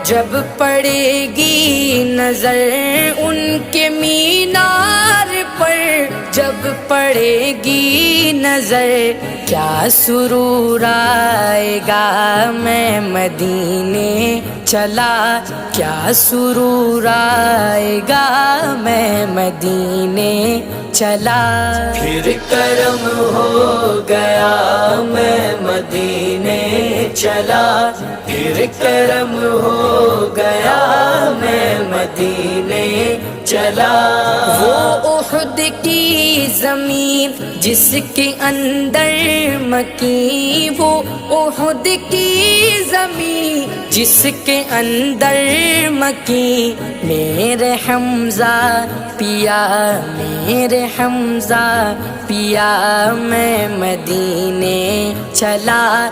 جب پڑے گی نظر ان کے مینار پر، جب پڑے گی نظر کیا سرور آئے گا، میں مدینے چلا کیا سرور آئے گا، میں مدینے چلا۔ پھر کرم ہو گیا میں مدینے چلا، پھر کرم ہو گیا میں مدینے چلا۔ وہ احد کی زمین جس کے اندر مکی، وہ احد کی زمین جس کے اندر مکی، میرے حمزہ پیا، میرے حمزہ پیا، میں مدینے چلا۔